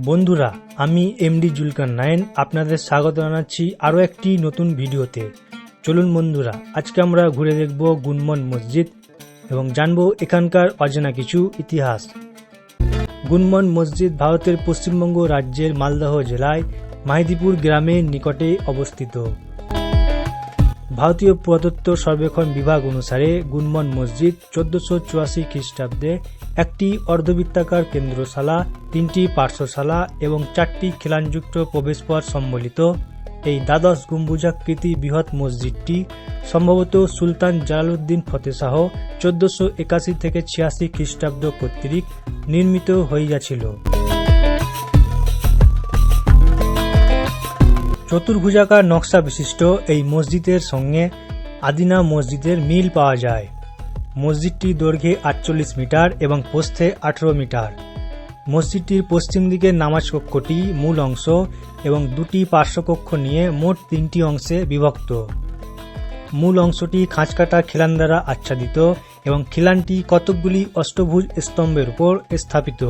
বন্ধুরা, আমি MD Zulkar nine আপনাদের স্বাগত জানাচ্ছি আরও একটি নতুন ভিডিওতে। চলুন বন্ধুরা, আজকে আমরা ঘুরে দেখব গুনমন মসজিদ এবং জানব এখানকার অজানা কিছু ইতিহাস। গুনমন মসজিদ ভারতের পশ্চিমবঙ্গ রাজ্যের মালদহ জেলায় মাহিদিপুর গ্রামের নিকটে অবস্থিত। ভারতীয় পুরাতত্ত্ব সর্বেক্ষণ বিভাগ অনুসারে গুনমন মসজিদ 1484 খ্রিস্টাব্দে একটি অর্ধবৃত্তাকার কেন্দ্রশালা, 3টি পার্শ্বশালা এবং 4টি খিলানযুক্ত প্রবেশপথ সম্বলিত এই দ্বাদশ গম্বুজাকৃতি বৃহৎ মসজিদটি সম্ভবত সুলতান জালালউদ্দিন ফতেহ শাহ 1481 থেকে 86 খ্রিস্টাব্দ কর্তৃক নির্মিত হইয়াছিল। চতুর্ভুজাকার নকশা বিশিষ্ট এই মসজিদের সঙ্গে আদিনা মসজিদের মিল পাওয়া যায়। মসজিদটি দৈর্ঘ্যে 48 মিটার এবং প্রস্থে 18 মিটার। মসজিদটির পশ্চিম দিকের নামাজ কক্ষটি মূল অংশ এবং 2টি পার্শ্বকক্ষ নিয়ে মোট 3টি অংশে বিভক্ত। মূল অংশটি খাঁজকাটা খিলান দ্বারা আচ্ছাদিত এবং খিলানটি কতকগুলি অষ্টভুজ স্তম্ভের উপর স্থাপিত।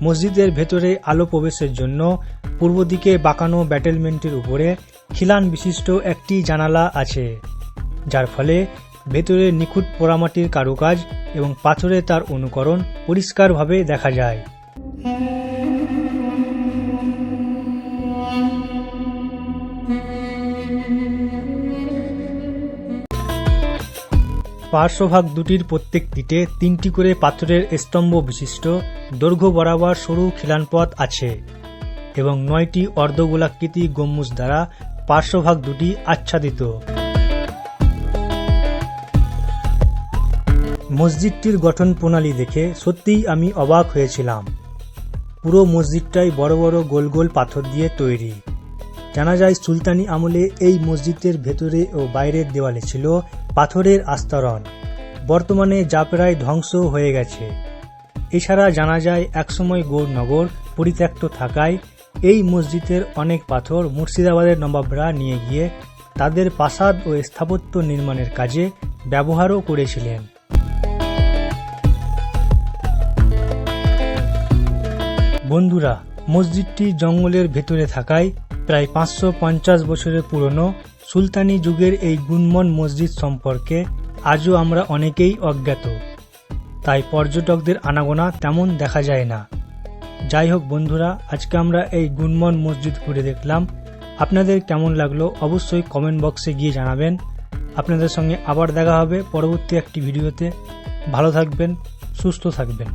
মসজিদের ভেতরে আলো প্রবেশের জন্য পূর্ব দিকে বাঁকানো ব্যাটেলমেন্টের উপরে খিলান বিশিষ্ট একটি জানালা আছে, যার ফলে ভেতরে নিখুঁত পোড়ামাটির কারুকাজ এবং পাথরে তার অনুকরণ পরিষ্কারভাবে দেখা যায়। পার্শ্বভাগ দুটির প্রত্যেকটিতে 3টি করে পাথরের স্তম্ভ বিশিষ্ট দৈর্ঘ্য বরাবর সরু খিলানপথ আছে এবং 9টি অর্ধগোলাকৃতি গম্বুজ দ্বারা পার্শ্বভাগ দুটি আচ্ছাদিত। মসজিদটির গঠন প্রণালী দেখে সত্যিই আমি অবাক হয়েছিলাম। পুরো মসজিদটাই বড় বড় গোল গোল পাথর দিয়ে তৈরি। জানা যায় সুলতানি আমলে এই মসজিদের ভেতরে ও বাইরের দেওয়ালে ছিল পাথরের আস্তরণ, বর্তমানে যা প্রায় ধ্বংস হয়ে গেছে। এছাড়া জানা যায় একসময় গৌরনগর পরিত্যক্ত থাকায় এই মসজিদের অনেক পাথর মুর্শিদাবাদের নবাবরা নিয়ে গিয়ে তাদের প্রাসাদ ও স্থাপত্য নির্মাণের কাজে ব্যবহারও করেছিলেন। বন্ধুরা, মসজিদটি জঙ্গলের ভেতরে থাকায় প্রায় 550 বছরের পুরনো সুলতানি যুগের এই গুনমন মসজিদ সম্পর্কে আজও আমরা অনেকেই অজ্ঞাত, তাই পর্যটকদের আনাগোনা তেমন দেখা যায় না। যাই হোক বন্ধুরা, আজকে আমরা এই গুনমন মসজিদ ঘুরে দেখলাম। আপনাদের কেমন লাগলো অবশ্যই কমেন্ট বক্সে গিয়ে জানাবেন। আপনাদের সঙ্গে আবার দেখা হবে পরবর্তী একটি ভিডিওতে। ভালো থাকবেন, সুস্থ থাকবেন।